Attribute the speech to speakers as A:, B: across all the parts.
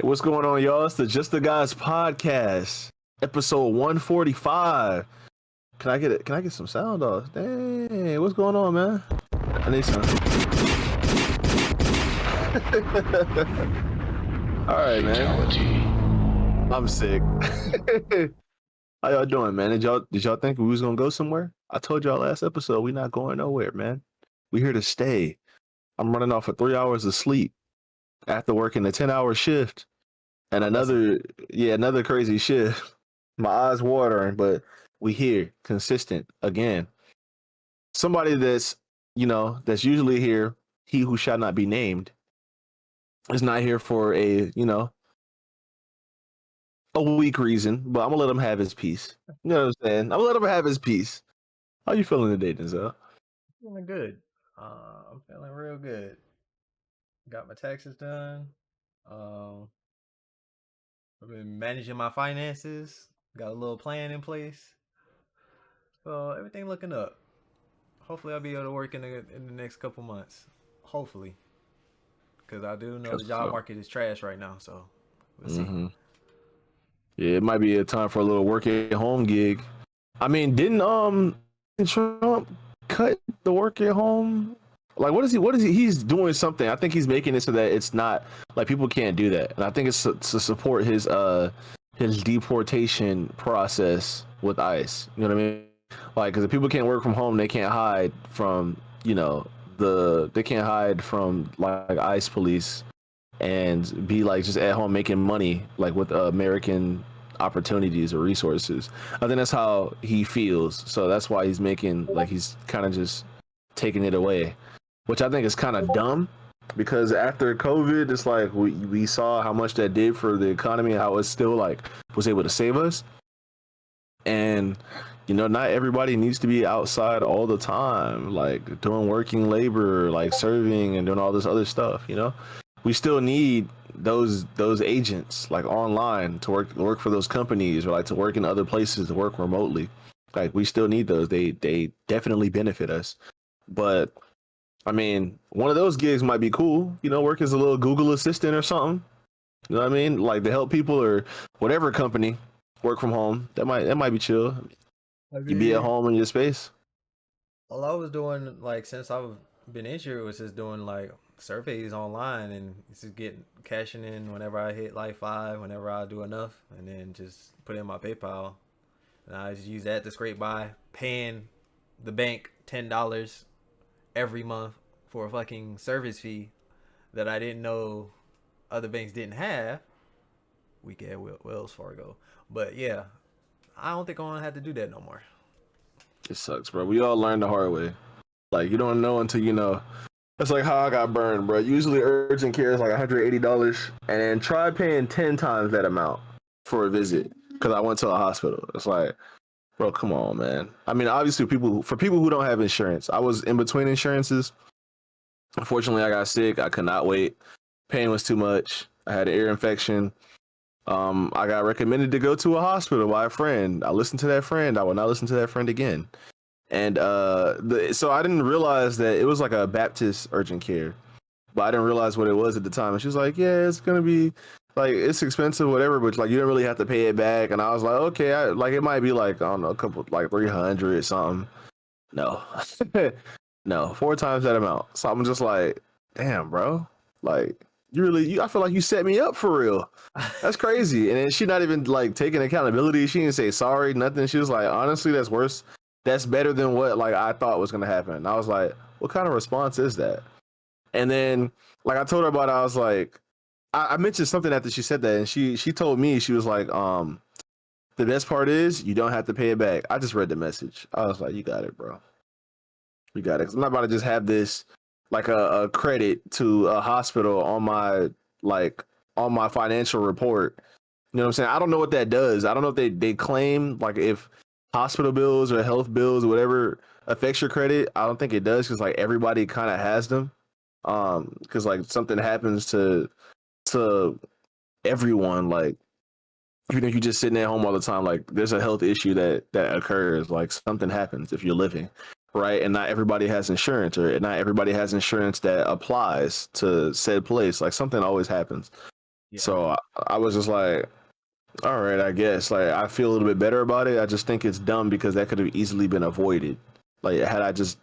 A: What's going on, y'all? It's the Just the Guys podcast, episode 145. Can I get it? Can I get some sound off? Dang, what's going on, man? I need some. All right, man. I'm sick. How y'all doing, man? Did y'all think we was gonna go somewhere? I told y'all last episode we not going nowhere, man. We here to stay. I'm running off of 3 hours of sleep after working a 10-hour shift and another crazy shift. My eyes watering, but we here, consistent again. Somebody that's usually here, he who shall not be named, is not here for a weak reason, but I'm gonna let him have his piece. You know what I'm saying? I'm gonna let him have his piece. How you feeling today, Denzel?
B: Feeling good. I'm feeling real good. Got my taxes done. Um, I've been managing my finances. Got a little plan in place. So everything looking up. Hopefully, I'll be able to work in the next couple months. Hopefully, because I do know the job market is trash right now. So we'll see.
A: Yeah, it might be a time for a little work at home gig. I mean, didn't Trump cut the work at home? Like, what is he? He's doing something. I think he's making it so that it's not like people can't do that. And I think it's to support his deportation process with ICE. You know what I mean? Like, because if people can't work from home, they can't hide from they can't hide from like ICE police and be like just at home making money like with American opportunities or resources. I think that's how he feels. So that's why he's making he's kind of just taking it away, which I think is kind of dumb because after COVID, it's like we saw how much that did for the economy and how it still was able to save us. And not everybody needs to be outside all the time, like doing working labor, like serving and doing all this other stuff. We still need those agents like online to work for those companies or like to work in other places to work remotely. Like we still need those. They definitely benefit us. But I mean, one of those gigs might be cool. Work as a little Google assistant or something. You know what I mean? Like to help people or whatever company work from home. That might be chill. You be at home in your space.
B: All I was doing since I've been injured was just doing surveys online and just cashing in whenever I hit 5, whenever I do enough, and then just put in my PayPal, and I just use that to scrape by, paying the bank $10 every month for a fucking service fee that I didn't know other banks didn't have. Weak at Wells Fargo, but yeah, I don't think I'm gonna have to do that no more.
A: It sucks, bro. We all learn the hard way. Like you don't know until you know. That's like how I got burned, bro. Usually urgent care is like $180, and then try paying 10 times that amount for a visit because I went to a hospital. It's like, bro, come on, man. I mean, obviously, for people who don't have insurance, I was in between insurances. Unfortunately, I got sick. I could not wait. Pain was too much. I had an ear infection. I got recommended to go to a hospital by a friend. I listened to that friend. I will not listen to that friend again. And so I didn't realize that it was like a Baptist urgent care, but I didn't realize what it was at the time. And she was like, "Yeah, it's gonna be it's expensive, whatever, but you don't really have to pay it back." And I was like, "Okay, it might be I don't know, a couple 300 or something." No, no, 4 times that amount. So I'm just like, "Damn, bro, I feel like you set me up for real." That's crazy. And then she not even taking accountability. She didn't say sorry, nothing. She was like, "Honestly, that's worse. That's better than what I thought was gonna happen." And I was like, "What kind of response is that?" And then I told her about it, I was like, I mentioned something after she said that, and she told me, she was like, the best part is you don't have to pay it back. I just read the message. I was like, you got it, bro. You got it. 'Cause I'm not about to just have this a credit to a hospital on my financial report. You know what I'm saying? I don't know what that does. I don't know if they claim if hospital bills or health bills or whatever affects your credit. I don't think it does because everybody kind of has them. Because something happens to everyone, even if you're just sitting at home all the time, there's a health issue that occurs. Something happens if you're living, right? And not everybody has insurance, or not everybody has insurance that applies to said place. Something always happens.
B: Yeah.
A: So I was just like, all right, I guess. Like, I feel a little bit better about it. I just think it's dumb because that could have easily been avoided. Like, had I just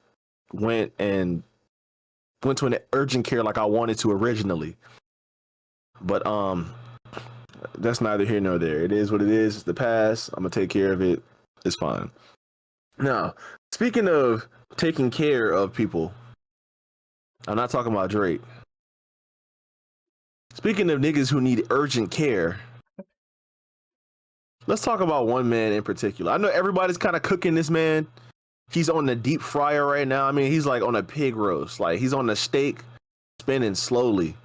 A: went to an urgent care like I wanted to originally. But that's neither here nor there. It is what it is. It's the past. I'm gonna take care of it. It's fine. Now, speaking of taking care of people, I'm not talking about Drake. Speaking of niggas who need urgent care, let's talk about one man in particular. I know everybody's kind of cooking this man. He's on the deep fryer right now. I mean, he's like on a pig roast. Like, he's on the steak spinning slowly.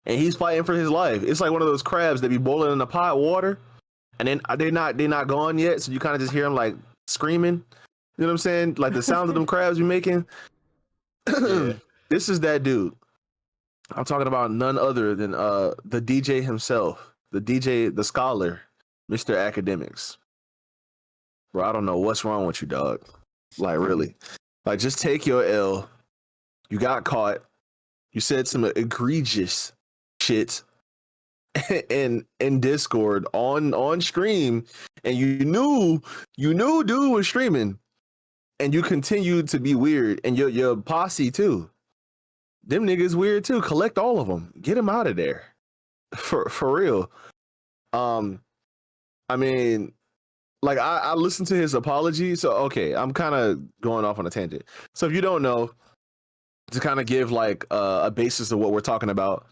A: And he's fighting for his life. It's like one of those crabs that be boiling in the pot water, and then they're not gone yet, so you kind of just hear them like screaming. You know what I'm saying? Like the sound of them crabs you're making.
B: Yeah.
A: This is that dude. I'm talking about none other than the DJ himself, the DJ, the scholar, Mr. Akademiks. Bro, I don't know what's wrong with you, dog. Like, really. Like, just take your L. You got caught. You said some egregious shit in Discord on stream, and you knew dude was streaming, and you continued to be weird, and your posse too. Them niggas weird too. Collect all of them. Get them out of there. For real. I mean, like I listened to his apology. So okay, I'm kind of going off on a tangent. So if you don't know, to kind of give like a basis of what we're talking about.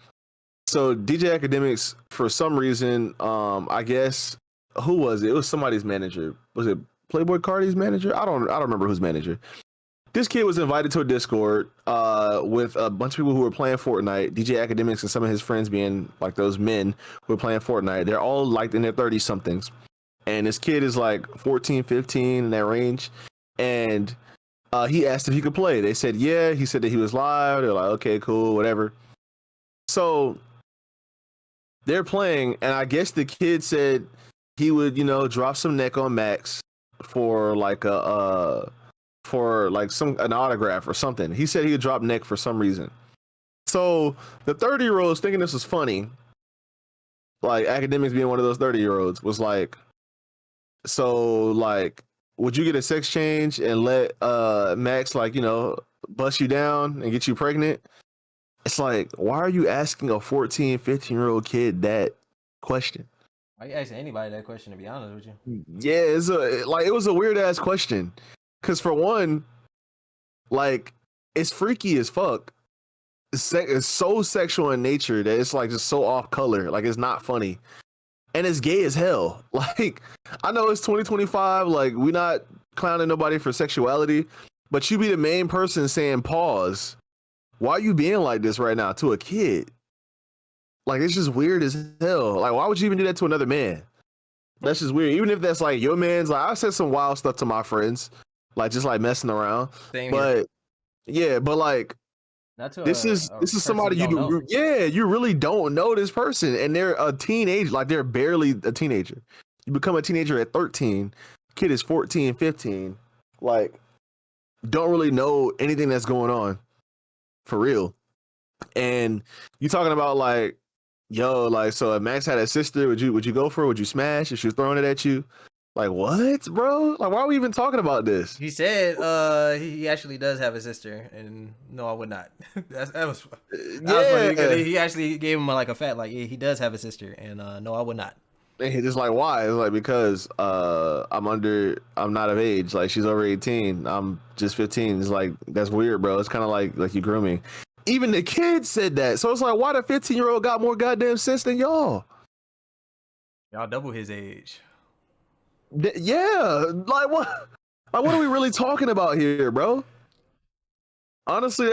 A: So DJ Akademiks, for some reason, I guess who was it? It was somebody's manager. Was it Playboy Cardi's manager? I don't remember whose manager. This kid was invited to a Discord with a bunch of people who were playing Fortnite. DJ Akademiks and some of his friends being like those men who were playing Fortnite. They're all like in their 30 somethings. And this kid is like 14, 15 in that range. And he asked if he could play. They said, yeah. He said that he was live. They're like, okay, cool, whatever. So they're playing, and I guess the kid said he would, drop some neck on Max for like an autograph or something. He said he would drop neck for some reason. So the 30-year-olds thinking this was funny, like Akademiks being one of those 30-year-olds, was like, so like, would you get a sex change and let Max like, bust you down and get you pregnant? It's like, why are you asking a 14, 15-year-old kid that question?
B: I can ask anybody that question, to be honest with you.
A: Yeah, it was a weird ass question. Cause for one, like, it's freaky as fuck. It's so sexual in nature that it's like just so off color. Like, it's not funny. And it's gay as hell. Like, I know it's 2025, like, we're not clowning nobody for sexuality, but you be the main person saying pause. Why are you being like this right now to a kid? Like, it's just weird as hell. Like, why would you even do that to another man? That's just weird. Even if that's like your man's, like, I said some wild stuff to my friends, like just like messing around.
B: Same
A: but here. Yeah, but like, this is somebody you do. Yeah, you really don't know this person, and they're a teenager. Like, they're barely a teenager. You become a teenager at 13. Kid is 14, 15. Like, don't really know anything that's going on. For real. And you talking about like, yo, like, so if Max had a sister, would you go for her? Would you smash if she was throwing it at you? Like, what, bro? Like, why are we even talking about this?
B: He said he actually does have a sister, and no, I would not. that was funny because he actually gave him like a fact, like, yeah, he does have a sister, and no, I would not.
A: And he just like, why? It's like, because I'm not of age. Like, she's over 18. I'm just 15. It's like, that's weird, bro. It's kind of like you grooming. Even the kid said that. So it's like, why the 15-year-old got more goddamn sense than y'all?
B: Y'all double his age.
A: Yeah. Like, what? Like, what are we really talking about here, bro? Honestly,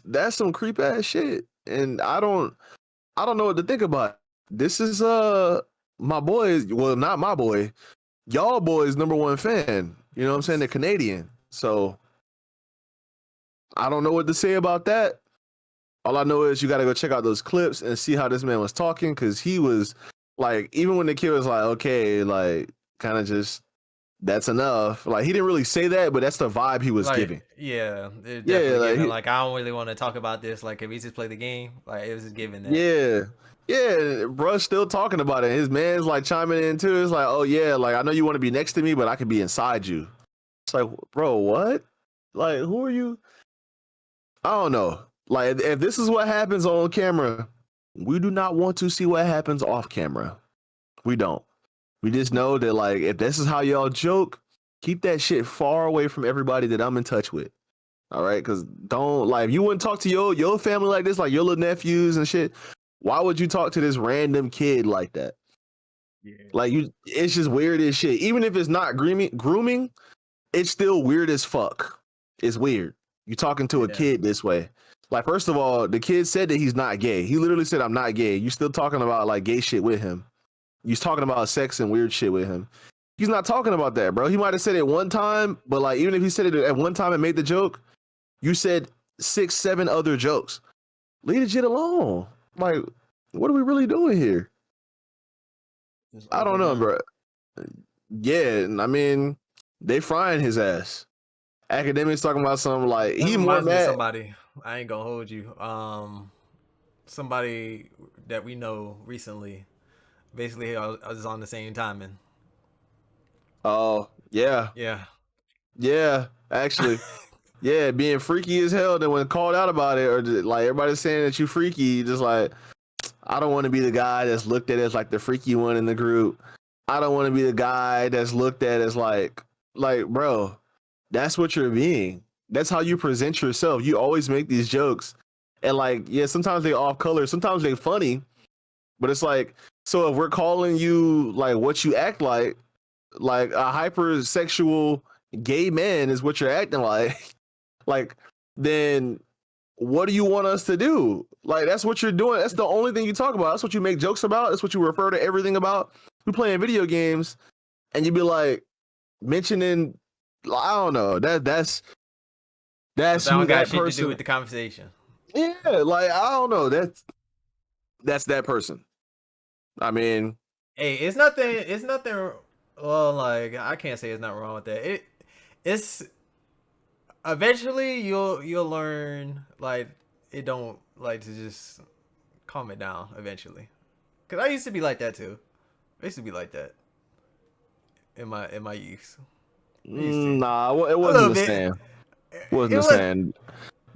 A: that's some creep ass shit. And I don't know what to think about. This is my boy, well, not my boy, y'all boys' number one fan. You know what I'm saying? They're Canadian. So I don't know what to say about that. All I know is you got to go check out those clips and see how this man was talking, because he was like, even when the kid was like, okay, like, kind of just that's enough. Like he didn't really say that, but that's the vibe he was
B: Like,
A: giving.
B: yeah, it
A: Yeah,
B: definitely
A: like
B: giving. Like, I don't really want to talk about this. Like, can we just play the game? Like, it was just giving that.
A: yeah, yeah. Bruh's still talking about it. His man's like chiming in too. It's like, oh yeah, like I know you want to be next to me, but I could be inside you. It's like, bro, what? Like, who are you? I don't know. Like, if this is what happens on camera, we do not want to see what happens off camera. We don't. We just know that, like, if this is how y'all joke, keep that shit far away from everybody that I'm in touch with. All right, because don't like if you wouldn't talk to your family like this, like your little nephews and shit. Why would you talk to this random kid like that?
B: Yeah.
A: Like it's just weird as shit. Even if it's not grooming, it's still weird as fuck. It's weird. You talking to a
B: Yeah.
A: kid this way. Like, first of all, the kid said that he's not gay. He literally said, I'm not gay. You still talking about like gay shit with him. You're talking about sex and weird shit with him. He's not talking about that, bro. He might have said it one time, but like even if he said it at one time and made the joke, you said 6, 7 other jokes. Leave the shit alone. Like, what are we really doing here?
B: Just
A: I don't know,
B: overdone.
A: bro. Yeah, I mean, they frying his ass. Academics talking about something like
B: That
A: he more
B: reminds me of
A: mad.
B: somebody. I ain't gonna hold you. Somebody that we know recently. Basically, I was on the same timing.
A: Oh, yeah.
B: Yeah.
A: Yeah. Actually. Yeah, being freaky as hell. Then when called out about it, or like everybody's saying that you freaky, just like I don't want to be the guy that's looked at as like the freaky one in the group. I don't want to be the guy that's looked at as like, bro, that's what you're being. That's how you present yourself. You always make these jokes, and like, yeah, sometimes they off color, sometimes they funny, but it's like, so if we're calling you like what you act like a hypersexual gay man is what you're acting like, like, then what do you want us to do? Like, that's what you're doing. That's the only thing you talk about. That's what you make jokes about. That's what you refer to everything about. We playing video games, and you be like mentioning, I don't know.
B: But
A: That's
B: that
A: who
B: don't got
A: that
B: shit to do
A: person.
B: with the conversation.
A: Yeah, like I don't know. That's that person. I mean,
B: Hey, it's nothing. It's nothing. Well, like I can't say it's not wrong with that. It's eventually you'll learn like it don't like to just calm it down eventually. Cause I used to be like that too. I used to be like that in my youth. I used to
A: nah, it
B: a
A: wasn't
B: little
A: the
B: bit.
A: same. Wasn't
B: It
A: the
B: was.
A: same.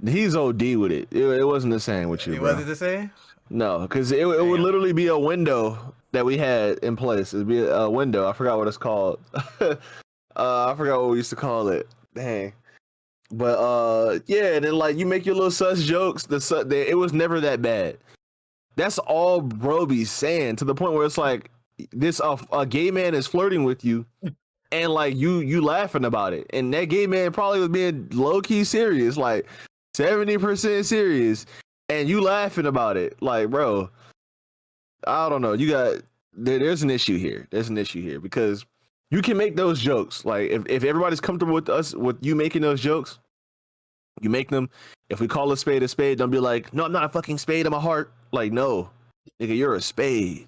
A: He's OD with it. It wasn't the same with you,
B: It
A: bro.
B: wasn't the same.
A: No, because it would
B: Damn.
A: literally be a window that we had in place. It'd be a window. I forgot what it's called. I forgot what we used to call it. Dang. But yeah, and then like you make your little sus jokes. It was never that bad. That's all bro be saying to the point where it's like this a gay man is flirting with you, and like you laughing about it, and that gay man probably was being low key serious, like 70% serious, and you laughing about it, like bro. I don't know. There's an issue here. There's an issue here because you can make those jokes. Like if everybody's comfortable with us with you making those jokes, you make them. If we call a spade, don't be like, no, I'm not a fucking spade. I'm a heart. Like, no, nigga, you're a spade.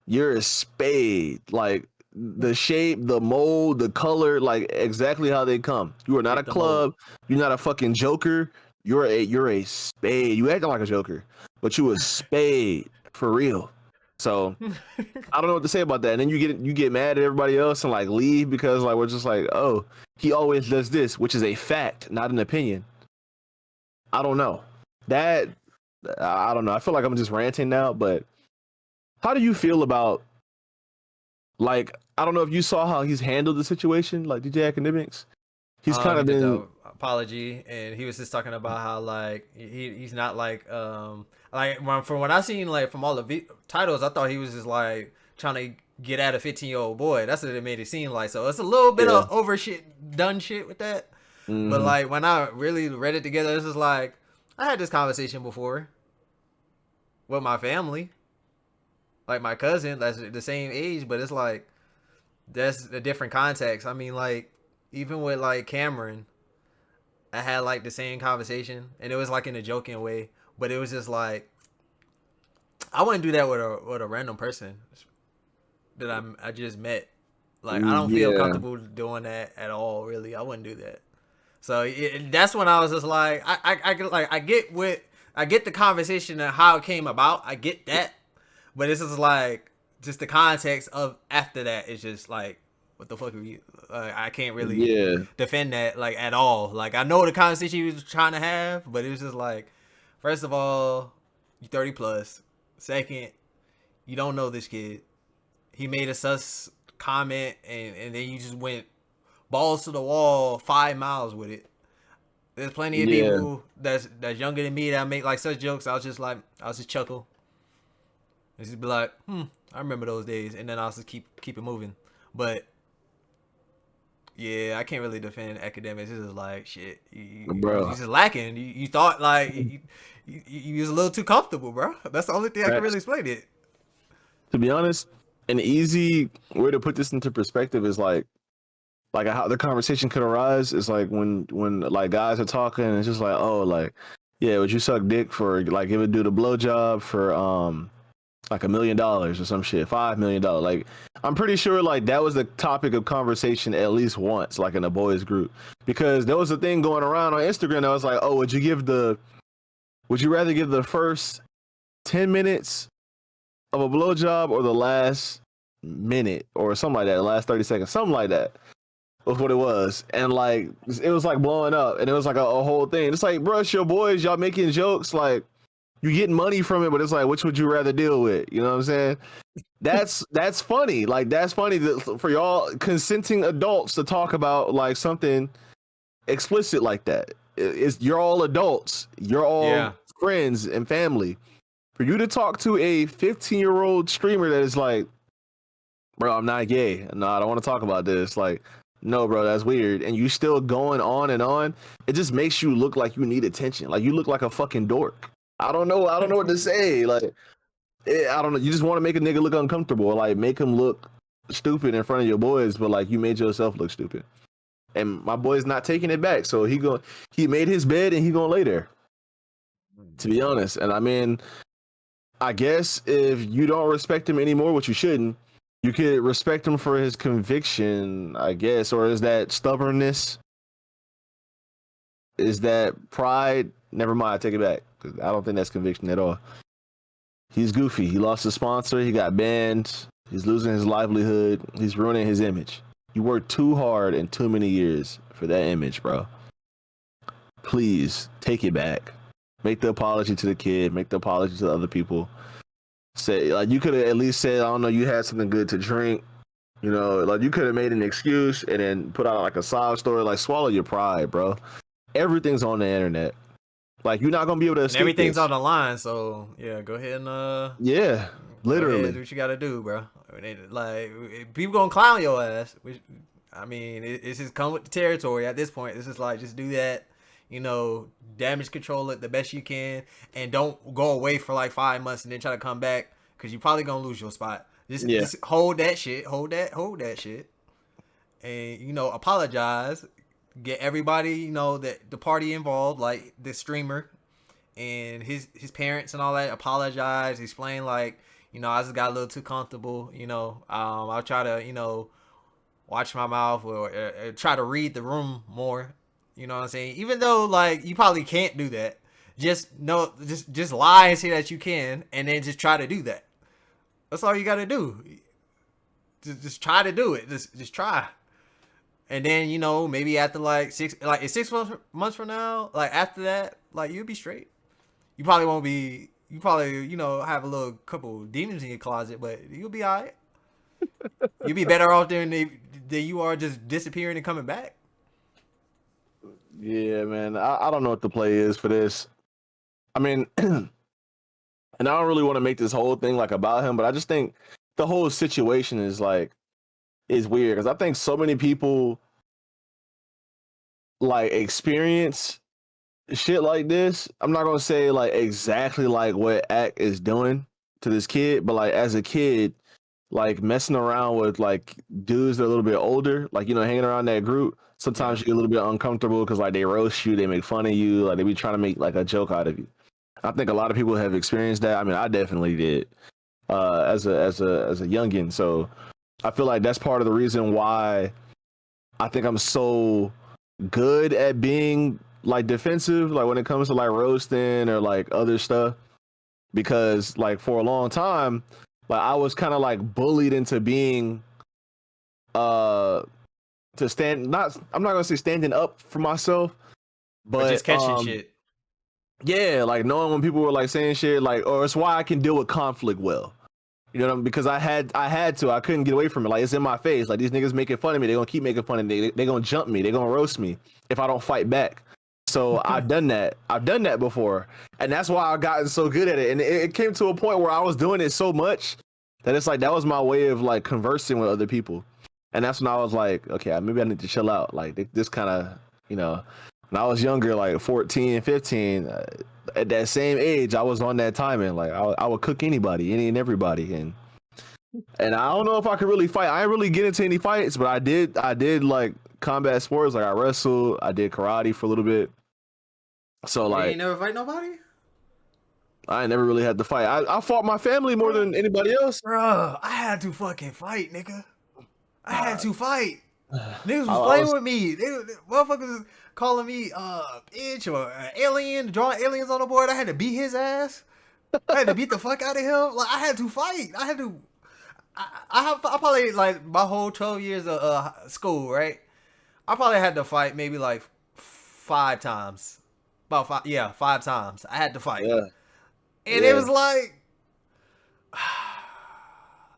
A: You're a spade. Like the shape, the mold, the color, like exactly how they come. You are not a
B: Fit the mold.
A: club. You're not a fucking joker. You're a spade. You acting like a joker, but you a spade for real. So I don't know what to say about that. And then you get mad at everybody else and like leave because like we're just like, oh, he always does this, which is a fact, not an opinion. I don't know. That I don't know. I feel like I'm just ranting now, but how do you feel about like I don't know if you saw how he's handled the situation, like DJ Academics. He's kind
B: He
A: of
B: did
A: been
B: the apology, and he was just talking about how like he's not like from what I seen like from all the titles, I thought he was just like trying to get at a 15-year-old boy. That's what it made it seem like. So it's a little bit
A: yeah.
B: of over shit, done shit with that. But
A: Mm-hmm.
B: like when I really read it together, this is like I had this conversation before with my family, like my cousin that's the same age, but it's like that's a different context. I mean, like even with like Cameron, I had like the same conversation, and it was like in a joking way, but it was just like I wouldn't do that with a random person that I just met. Like I don't feel
A: Yeah,
B: comfortable doing that at all. Really, I wouldn't do that. So that's when I was just like, I get the conversation and how it came about. I get that, but this is like just the context of after that is just like, what the fuck are you? I can't really
A: yeah,
B: defend that like at all. Like I know the conversation he was trying to have, but it was just like, first of all, you 30 plus. Second, you don't know this kid. He made a sus comment, and then you just went balls to the wall 5 miles with it. There's plenty of
A: yeah,
B: people that's younger than me that make like such jokes. I was just chuckle and just be like, I remember those days, and then I'll just keep it moving. But yeah, I can't really defend academics. This is like shit. You
A: bro.
B: just lacking. You thought like you was a little too comfortable, bro. That's the only thing I can really
A: Facts.
B: explain it.
A: To be honest, an easy way to put this into perspective is like how the conversation could arise is like when like guys are talking and it's just like, oh, like, yeah, would you suck dick for like it would do the blowjob for like $1 million or some shit, $5 million. Like I'm pretty sure like that was the topic of conversation at least once, like in a boys group. Because there was a thing going around on Instagram that was like, oh, would you rather give the first 10 minutes of a blowjob or the last minute or something like that, the last 30 seconds, something like that was what it was. And like it was like blowing up and it was like a whole thing. It's like, bro, it's your boys, y'all making jokes, like you getting money from it, but it's like, which would you rather deal with? You know what I'm saying? That's funny. Like that's funny for y'all consenting adults to talk about like something explicit like that. It's you're all adults. You're all
B: Yeah.
A: friends and family. For you to talk to a 15-year-old streamer that is like, bro, I'm not gay. No, I don't want to talk about this. Like, no, bro, that's weird. And you still going on and on. It just makes you look like you need attention. Like you look like a fucking dork. I don't know. I don't know what to say. Like, I don't know. You just want to make a nigga look uncomfortable, or like make him look stupid in front of your boys, but like you made yourself look stupid. And my boy's not taking it back, so he made his bed and he gonna lay there. To be honest, and I mean, I guess if you don't respect him anymore, which you shouldn't, you could respect him for his conviction, I guess, or is that stubbornness? Is that pride? Never mind, I take it back. I don't think that's conviction at all. He's goofy. He lost his sponsor. He got banned. He's losing his livelihood. He's ruining his image. You worked too hard and too many years for that image, bro. Please take it back. Make the apology to the kid. Make the apology to the other people. Say like you could have at least said, I don't know, you had something good to drink. You know, like you could have made an excuse and then put out like a sob story. Like swallow your pride, bro. Everything's on the internet. Like you're not gonna be able to
B: And
A: escape
B: everything's
A: this.
B: on the line, so yeah, go ahead and
A: Yeah,
B: go ahead,
A: literally.
B: do what you gotta do, bro. Like people gonna clown your ass. Which, I mean, it's just come with the territory at this point. It's just like just do that, damage control it the best you can, and don't go away for like 5 months and then try to come back because you're probably gonna lose your spot.
A: Yeah.
B: Just hold that shit, hold that shit, and apologize. Get everybody, that the party involved, like the streamer and his parents and all that, apologize, explain like, I just got a little too comfortable. I'll try to, watch my mouth or try to read the room more. You know what I'm saying? Even though like you probably can't do that, just lie and say that you can, and then just try to do that. That's all you got to do. Just try to do it. Just try. And then maybe after like 6 months from now, like after that, like you'll be straight. You probably won't be. You probably have a little couple demons in your closet, but you'll be alright. You'll be better off than you are just disappearing and coming back.
A: Yeah, man. I don't know what the play is for this. I mean, and I don't really want to make this whole thing like about him, but I just think the whole situation is weird because I think so many people like experience shit like this. I'm not gonna say like exactly like what Act is doing to this kid, but like as a kid, like messing around with like dudes that are a little bit older, like hanging around that group. Sometimes
B: Yeah.
A: you get a little bit uncomfortable because like they roast you, they make fun of you, like they be trying to make like a joke out of you. I think a lot of people have experienced that. I mean, I definitely did as a youngin. So I feel like that's part of the reason why I think I'm so good at being like defensive, like when it comes to like roasting or like other stuff. Because like for a long time, like I was kind of like bullied into being uh to stand not I'm not gonna say standing up for myself,
B: Or just
A: but
B: catching shit.
A: yeah, like knowing when people were like saying shit, like, or it's why I can deal with conflict well. You know what I mean? Because I couldn't get away from it. Like it's in my face. Like these niggas making fun of me. They're gonna keep making fun of me. They gonna jump me. They gonna roast me if I don't fight back. So I've done that. I've done that before. And that's why I've gotten so good at it. And it came to a point where I was doing it so much that it's like that was my way of like conversing with other people. And that's when I was like, okay, maybe I need to chill out. Like this kind of, you know, when I was younger, like 14, 15, at that same age, I was on that timing. Like I would cook anybody, any and everybody, and I don't know if I could really fight. I didn't really get into any fights, but I did like combat sports. Like I wrestled, I did karate for a little bit. So
B: You
A: like
B: ain't never fight nobody?
A: I never really had to fight. I fought my family more than anybody else.
B: Bruh, I had to fucking fight, nigga. I had to fight. Niggas
A: I
B: was playing
A: was
B: with me. Motherfuckers was calling me bitch or alien, drawing aliens on the board. I had to beat his ass. I had to beat the fuck out of him. Like I had to fight. I had to. I probably like my whole 12 years of school, right? I probably had to fight maybe like 5 times. About 5, yeah, 5 times. I had to fight,
A: yeah
B: and it
A: yeah
B: was like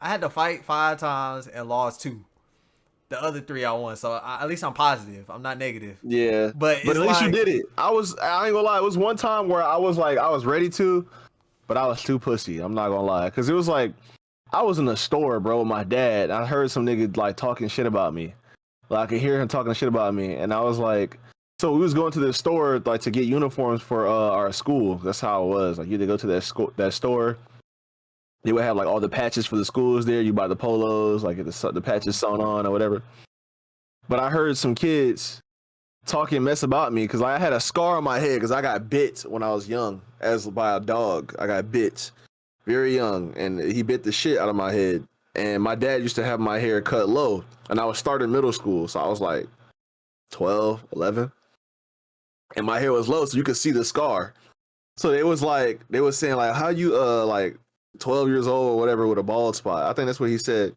B: I had to fight 5 times and lost 2. The other 3 I won, so at least I'm positive. I'm not negative.
A: yeah.
B: But
A: But
B: it's
A: at least you
B: like,
A: did it. I ain't gonna lie. It was one time where I was like I was ready to, but I was too pussy. I'm not gonna lie, because it was like I was in the store, bro, with my dad. And I heard some nigga like talking shit about me. Like I could hear him talking shit about me, and I was like, so we was going to the store like to get uniforms for our school. That's how it was. Like you had to go to that store. They would have like all the patches for the schools there. You buy the polos, like the patches sewn on or whatever. But I heard some kids talking mess about me because I had a scar on my head because I got bit when I was young, as by a dog. I got bit very young, and he bit the shit out of my head. And my dad used to have my hair cut low, and I was starting middle school, so I was like 12, 11, and my hair was low, so you could see the scar. So they was saying like, how you like 12 years old or whatever with a bald spot? I think that's what he said.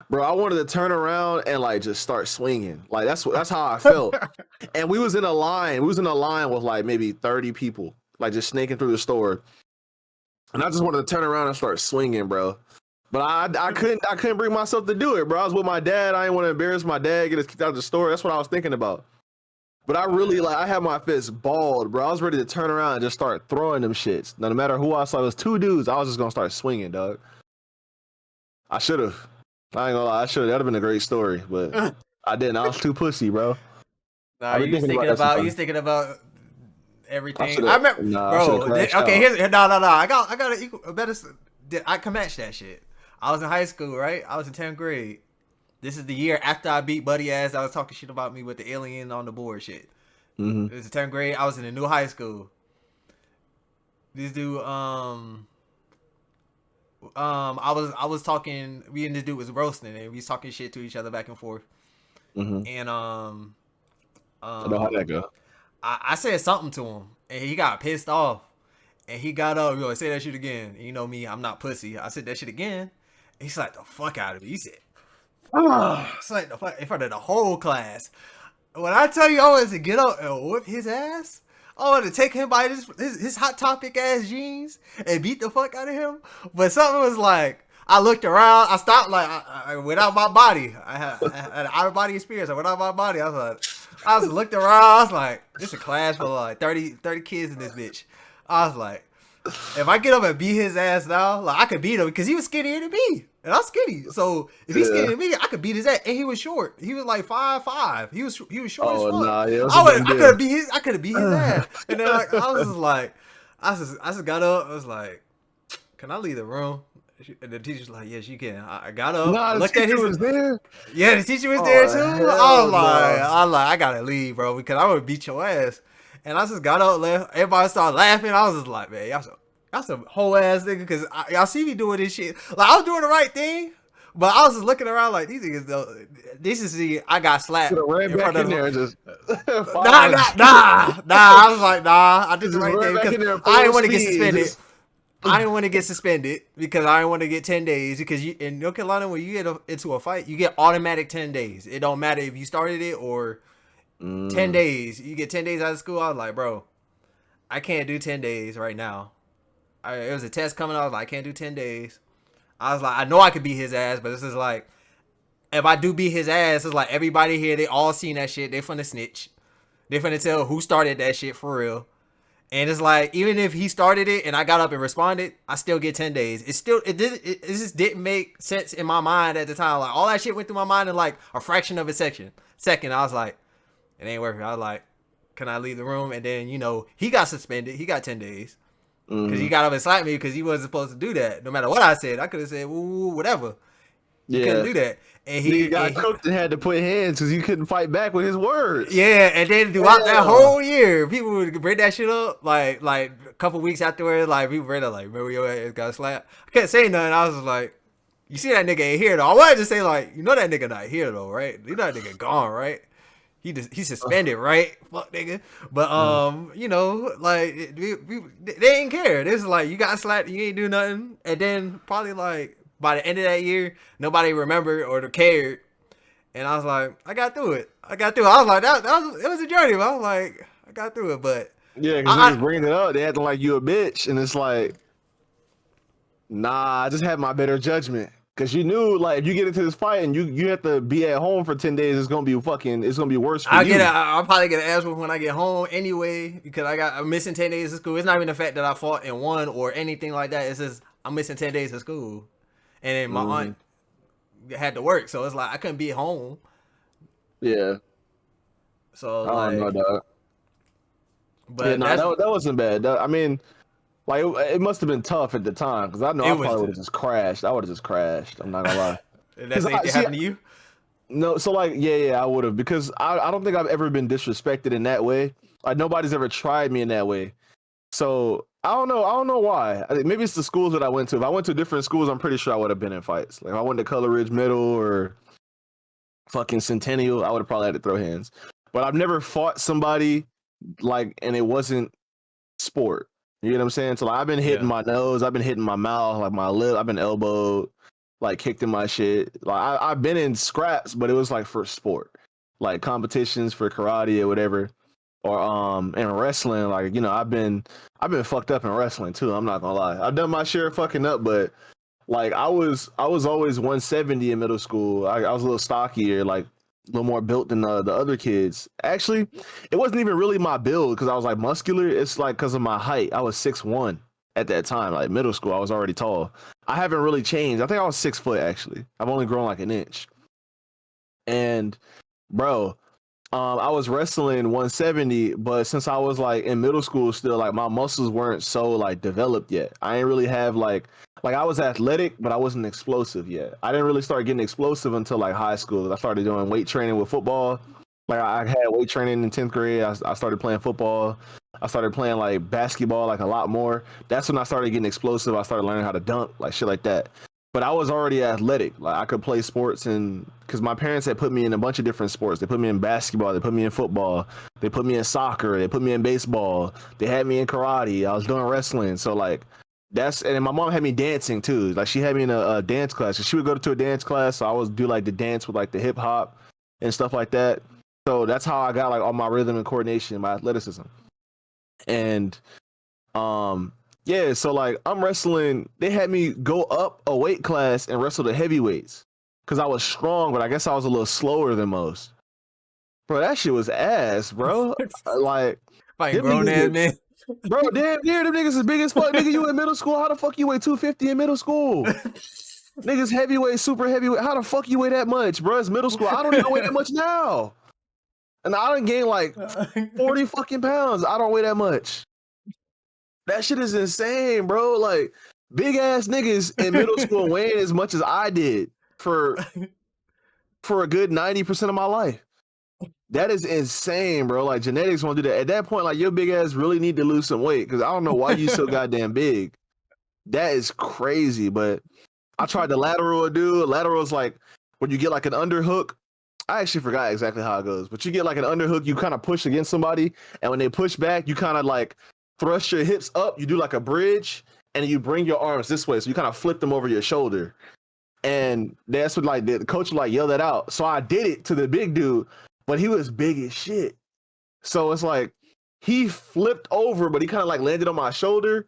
A: Bro, I wanted to turn around and like just start swinging. Like that's how I felt. And we was in a line. We was in a line with like maybe 30 people, like just snaking through the store. And I just wanted to turn around and start swinging, bro. But I couldn't bring myself to do it, bro. I was with my dad. I didn't want to embarrass my dad, get us kicked out of the store. That's what I was thinking about. But I really like I had my fist balled, bro. I was ready to turn around and just start throwing them shits. No matter who I saw, it was 2 dudes. I was just gonna start swinging, dog. I should have. I ain't gonna lie. I should have. That'd have been a great story, but I didn't. I was too pussy, bro.
B: nah,
A: I've been
B: you was
A: thinking
B: thinking
A: about that
B: about
A: sometimes.
B: you was thinking about everything.
A: I
B: I remember,
A: should have
B: bro.
A: crashed
B: Okay,
A: out.
B: here's no. I got a better. I can match that shit. I was in high school, right? I was in 10th grade. This is the year after I beat Buddy ass. I was talking shit about me with the alien on the board shit.
A: Mm-hmm.
B: It was in 10th grade. I was in a new high school. This dude, I was talking. Me and this dude was roasting, and we was talking shit to each other back and forth.
A: Mm-hmm.
B: And
A: I know how that go.
B: I said something to him, and he got pissed off. And he got up, yo, say that shit again. And you know me, I'm not pussy. I said that shit again. And he slapped the fuck out of me. He said, slapped the fuck in front of the whole class. When I tell you I wanted to get up and whip his ass, I wanted to take him by his hot topic ass jeans and beat the fuck out of him. But something was like, I looked around, I stopped, like, I went out my body. I had an out of body experience. I went out my body. I was like, I was looked around. I was like, this a class full of like 30 kids in this bitch. I was like, if I get up and beat his ass now, like I could beat him because he was skinnier than me, and I'm skinny. So if he's skinnier than me, I could beat his ass. And he was short. He was like 5'5". He was short as fuck.
A: Nah, yeah,
B: I could have beat his ass. And then like, I was just like, I just got up. I was like, can I leave the room? And the teacher's like, yes, you can. I got up.
A: Nah, the
B: Looked at
A: teacher
B: his.
A: was there.
B: Yeah, the teacher was there too. I was like,
A: no.
B: I gotta leave, bro, because I would beat your ass. And I just got up, left. Everybody started laughing. I was just like, man, y'all some whole ass nigga, because y'all see me doing this shit. Like, I was doing the right thing, But I was just looking around like these niggas. Though, this is I got slapped
A: Should have ran
B: in
A: back
B: front
A: in
B: of
A: there
B: them.
A: and just
B: Nah. I was like, nah. I did the
A: just
B: right
A: ran
B: thing
A: back
B: because
A: in there
B: I
A: full
B: didn't want to get
A: speed.
B: suspended.
A: Just
B: I didn't want to get suspended because I didn't want to get 10 days because you in North Carolina when you get into a fight you get automatic 10 days. It don't matter if you started it or 10 days. You get 10 days out of school. I was like, bro, I can't do 10 days right now. It was a test coming. I was like, I can't do 10 days. I was like, I know I could beat his ass, but this is like, if I do beat his ass, it's like everybody here, they all seen that shit. They finna snitch. They finna tell who started that shit for real. And it's like, even if he started it and I got up and responded, I still get 10 days. It just didn't make sense in my mind at the time. Like, all that shit went through my mind in like a fraction of a second. I was like, it ain't working. I was like, can I leave the room? And then, he got suspended. He got 10 days. Because he got up and slapped me because he wasn't supposed to do that. No matter what I said, I could have said, ooh, whatever. He couldn't do that. And
A: he got cooked and had to put hands because he couldn't fight back with his words.
B: Yeah, and then throughout that whole year, people would bring that shit up. Like a couple weeks afterwards, like people bring up like, remember your ass got slapped? I couldn't say nothing. I was just like, you see that nigga ain't here though. I wanted to say like, you know that nigga not here though, right? You know that nigga gone, right? He suspended, right? Fuck nigga. But like they didn't care. This is like you got slapped, you ain't do nothing, and then probably like by the end of that year, nobody remembered or cared. And I was like, I got through it. I was like, it was a journey. But I was like, I got through it. But
A: yeah, because niggas bringing it up, they acting like you a bitch, and it's like, nah, I just had my better judgment. Because you knew, like, if you get into this fight and you have to be at home for 10 days, it's gonna be worse for you.
B: I'll probably get an ass whooping when I get home anyway because I'm missing 10 days of school. It's not even the fact that I fought and won or anything like that. It's just I'm missing 10 days of school, and then my aunt had to work, so it's like I couldn't be at home.
A: Yeah.
B: So
A: I don't know, dog.
B: But
A: yeah, nah, that wasn't bad. I mean, like it must have been tough at the time because I know I probably would have just crashed. I would have just crashed. I'm not gonna lie.
B: That's anything happened to you?
A: No, so like yeah, I would have because I don't think I've ever been disrespected in that way. Like nobody's ever tried me in that way. So I don't know why. Maybe it's the schools that I went to. If I went to different schools, I'm pretty sure I would have been in fights. Like if I went to Color Ridge Middle or fucking Centennial, I would have probably had to throw hands. But I've never fought somebody like, and it wasn't sport. You know what I'm saying? So like, I've been hitting my nose, I've been hitting my mouth, like my lip, I've been elbowed, like kicked in my shit. Like I've been in scraps, but it was like for sport, like competitions for karate or whatever, or in wrestling. Like I've been fucked up in wrestling too. I'm not gonna lie, I've done my share of fucking up, but like I was always 170 in middle school. I was a little stockier, like a little more built than the other kids. Actually, it wasn't even really my build because I was like muscular. It's like because of my height. I was 6'1" at that time. Like middle school, I was already tall. I haven't really changed. I think I was 6 foot actually. I've only grown like an inch. And bro, I was wrestling 170, but since I was like in middle school still, like my muscles weren't so like developed yet. I didn't really have like I was athletic, but I wasn't explosive yet. I didn't really start getting explosive until like high school. I started doing weight training with football. Like I had weight training in 10th grade. I started playing football. I started playing like basketball like a lot more. That's when I started getting explosive. I started learning how to dunk, like shit like that. But I was already athletic. Like I could play sports, and because my parents had put me in a bunch of different sports. They put me in basketball. They put me in football. They put me in soccer. They put me in baseball. They had me in karate. I was doing wrestling. So like and my mom had me dancing too. Like she had me in a dance class. She would go to a dance class. So I would do like the dance with like the hip hop and stuff like that. So that's how I got like all my rhythm and coordination, my athleticism. And yeah, so like I'm wrestling. They had me go up a weight class and wrestle the heavyweights because I was strong, but I guess I was a little slower than most. Bro, that shit was ass, bro. Like,
B: fighting grown ass man.
A: Bro, damn near them niggas is big as fuck. Nigga, you in middle school? How the fuck you weigh 250 in middle school? Niggas heavyweight, super heavyweight. How the fuck you weigh that much, bro? It's middle school. I don't even weigh that much now. And I done gained like 40 fucking pounds. I don't weigh that much. That shit is insane, bro. Like, big ass niggas in middle school weighing as much as I did for a good 90% of my life. That is insane, bro. Like, genetics won't do that. At that point, like, your big ass really need to lose some weight because I don't know why you so goddamn big. That is crazy. But I tried the lateral dude. Lateral is like when you get like an underhook. I actually forgot exactly how it goes, but you get like an underhook, you kind of push against somebody, and when they push back, you kind of like thrust your hips up, you do like a bridge, and you bring your arms this way. So you kind of flip them over your shoulder. And that's what like the coach would like yell that out. So I did it to the big dude, but he was big as shit. So it's like he flipped over, but he kind of like landed on my shoulder.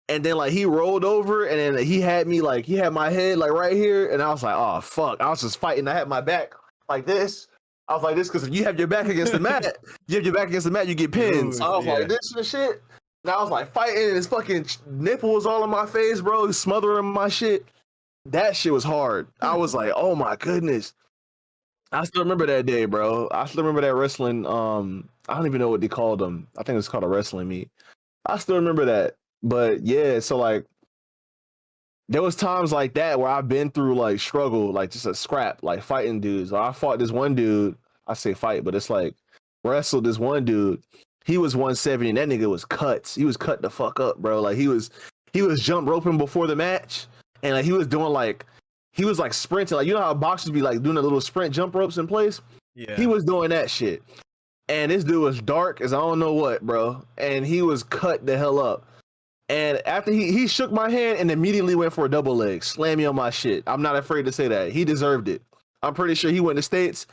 A: And then like he rolled over and then he had me like he had my head like right here. And I was like, oh fuck. I was just fighting. I had my back like this. I was like this because if you have your back against the mat, you have your back against the mat, you get pinned. So I was like this and shit. And I was like fighting and his fucking nipple was all in my face, bro. He's smothering my shit. That shit was hard. I was like, oh my goodness. I still remember that day, bro. I still remember that wrestling. I don't even know what they called them. I think it's called a wrestling meet. I still remember that. But yeah, so like there was times like that where I've been through like struggle, like just a scrap, like fighting dudes. Like, I fought this one dude. I say fight, but it's like wrestled this one dude. He was 170 and that nigga was cuts. He was cut the fuck up, bro. Like he was jump roping before the match. And like he was doing like he was like sprinting. Like you know how boxers be like doing the little sprint jump ropes in place?
B: Yeah.
A: He was doing that shit. And this dude was dark as I don't know what, bro. And he was cut the hell up. And after he shook my hand and immediately went for a double leg, slammed me on my shit. I'm not afraid to say that. He deserved it. I'm pretty sure he went to States,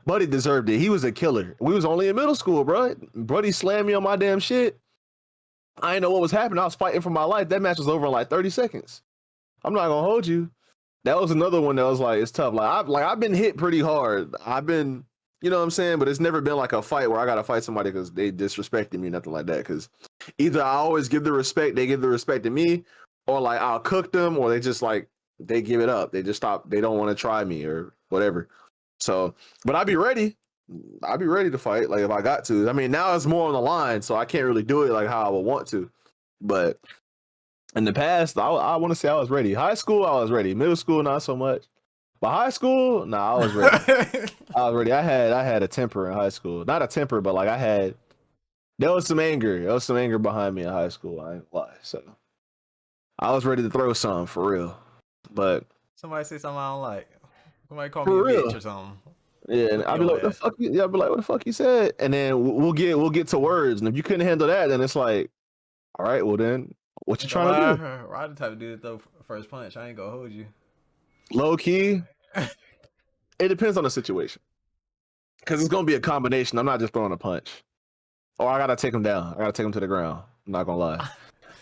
A: but he deserved it. He was a killer. We was only in middle school, bro. Brody slammed me on my damn shit. I didn't know what was happening. I was fighting for my life. That match was over in like 30 seconds. I'm not gonna hold you. That was another one that was like it's tough. I've been hit pretty hard. I've been, you know what I'm saying, but it's never been like a fight where I gotta fight somebody because they disrespected me, nothing like that. Because either I always give the respect, they give the respect to me, or like I'll cook them, or they just like they give it up. They just stop. They don't want to try me or whatever. So, but I'd be ready. I'd be ready to fight, like if I got to. I mean, now it's more on the line, so I can't really do it like how I would want to. But in the past, I want to say I was ready. High school, I was ready. Middle school, not so much. But high school, nah, I was ready. I was ready. I had a temper in high school. Not a temper, but like there was some anger. There was some anger behind me in high school. I ain't lie. So I was ready to throw something for real. But
B: Somebody say something I don't like. Somebody call me
A: for
B: a
A: real.
B: bitch or something.
A: Yeah, and I'll be like, what the fuck? Yeah, I'll be like, what the fuck you said? And then we'll get to words. And if you couldn't handle that, then it's like, all right, well then, what you trying to do?
B: I the type of dude that throw first punch. I ain't gonna hold you.
A: Low key, it depends on the situation. Because it's gonna be a combination. I'm not just throwing a punch. Or I gotta take him down. I gotta take him to the ground. I'm not gonna lie.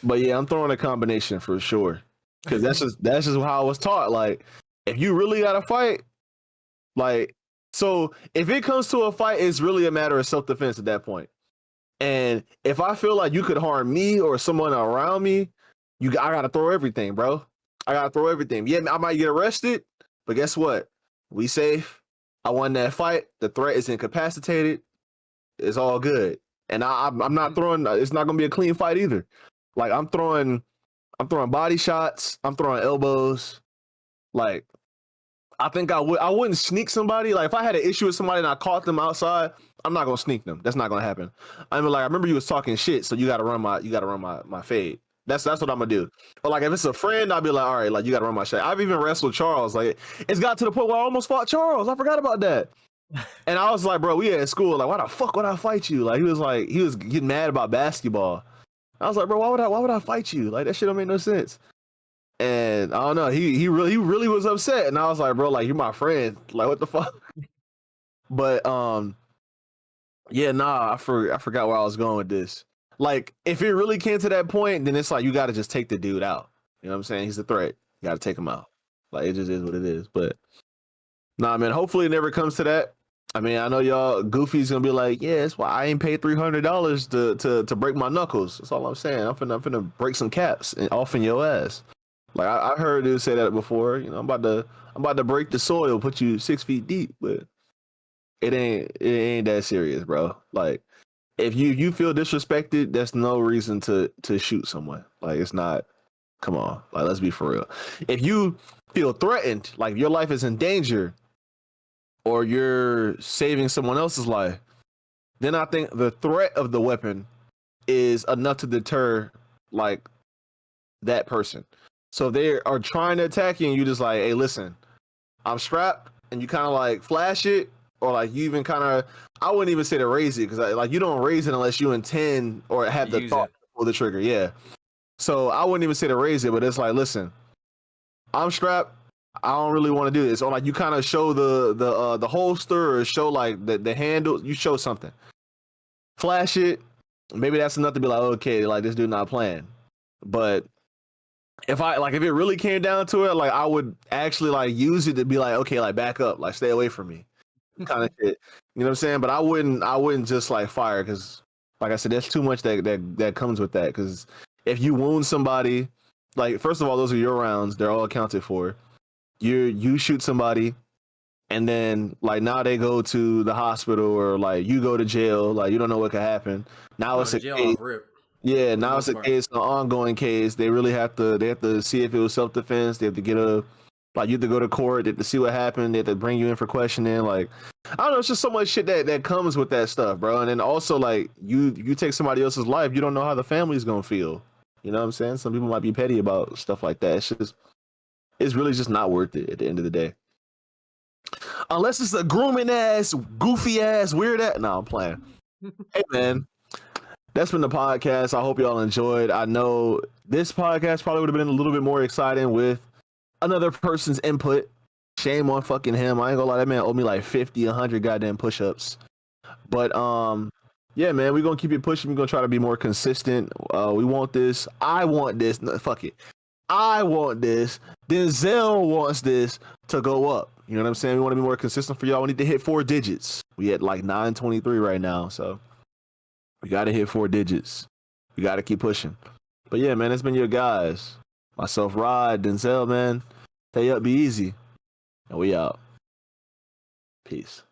A: But yeah, I'm throwing a combination for sure. Because that's just how I was taught. Like, if you really gotta fight, like, so if it comes to a fight, it's really a matter of self-defense at that point. And if I feel like you could harm me or someone around me, I gotta throw everything, bro. I gotta throw everything. Yeah, I might get arrested, but guess what? We safe. I won that fight. The threat is incapacitated. It's all good. And I'm not throwing. It's not gonna be a clean fight either. Like I'm throwing body shots. I'm throwing elbows. Like I think I wouldn't sneak somebody. Like if I had an issue with somebody and I caught them outside, I'm not gonna sneak them. That's not gonna happen. I mean, like I remember you was talking shit, so you gotta run my fade. That's what I'm gonna do. But like if it's a friend, I'll be like, all right, like you gotta run my shit. I've even wrestled Charles. Like it's got to the point where I almost fought Charles. I forgot about that. And I was like, bro, we at school. Like, why the fuck would I fight you? Like he was getting mad about basketball. I was like, bro, why would I fight you? Like that shit don't make no sense. And I don't know, he really was upset. And I was like, bro, like you're my friend. Like what the fuck? But yeah, nah, I forgot where I was going with this. Like, if it really came to that point, then it's like you gotta just take the dude out. You know what I'm saying? He's a threat. You gotta take him out. Like it just is what it is. But nah, man, hopefully it never comes to that. I mean, I know y'all Goofy's gonna be like, yeah, that's why I ain't paid $300 to break my knuckles. That's all I'm saying. I'm finna break some caps and off in your ass. Like I heard dudes say that before. You know, I'm about to break the soil, put you 6 feet deep, but it ain't that serious, bro. Like if you feel disrespected, that's no reason to shoot someone. Like it's not. Come on, like let's be for real. If you feel threatened, like your life is in danger, or you're saving someone else's life, then I think the threat of the weapon is enough to deter like that person. So if they are trying to attack you and you just like, hey, listen, I'm strapped, and you kind of like flash it, or like you even kind of, I wouldn't even say to raise it because like you don't raise it unless you intend or have the
B: Use
A: thought
B: it.
A: to pull the trigger. Yeah. So I wouldn't even say to raise it, but it's like, listen, I'm strapped. I don't really want to do this. Or like you kind of show the holster or show like the handle. You show something, flash it. Maybe that's enough to be like, okay, like this dude not playing. But if it really came down to it, like I would actually like use it to be like, okay, like back up, like stay away from me, kind of shit. You know what I'm saying? But I wouldn't just like fire because, like I said, there's too much that comes with that. Because if you wound somebody, like first of all, those are your rounds; they're all accounted for. You shoot somebody, and then like now they go to the hospital or like you go to jail, like you don't know what could happen. Now
B: Going
A: it's
B: to
A: a
B: jail
A: case.
B: off rip
A: Yeah,
B: for the
A: now it's
B: most
A: a
B: part.
A: case, an ongoing case. They have to see if it was self defense. They have to get you have to go to court. They have to see what happened. They have to bring you in for questioning. Like, I don't know, it's just so much shit that comes with that stuff, bro. And then also like you take somebody else's life, you don't know how the family's gonna feel. You know what I'm saying? Some people might be petty about stuff like that. It's really just not worth it at the end of the day. Unless it's a grooming ass, goofy ass, weird ass. No, I'm playing. Hey man, that's been the podcast. I hope y'all enjoyed. I know this podcast probably would have been a little bit more exciting with another person's input. Shame on fucking him. I ain't gonna lie, that man owed me like 50, 100 goddamn push-ups. But yeah, man, we're gonna keep it pushing. We're gonna try to be more consistent. We want this. I want this. No, fuck it. I want this. Denzel wants this to go up. You know what I'm saying? We want to be more consistent for y'all. We need to hit 4 digits. We at like 923 right now, so we gotta hit 4 digits. We gotta keep pushing. But yeah, man, it's been your guys. Myself, Rod, Denzel, man. Stay up, be easy. And we out. Peace.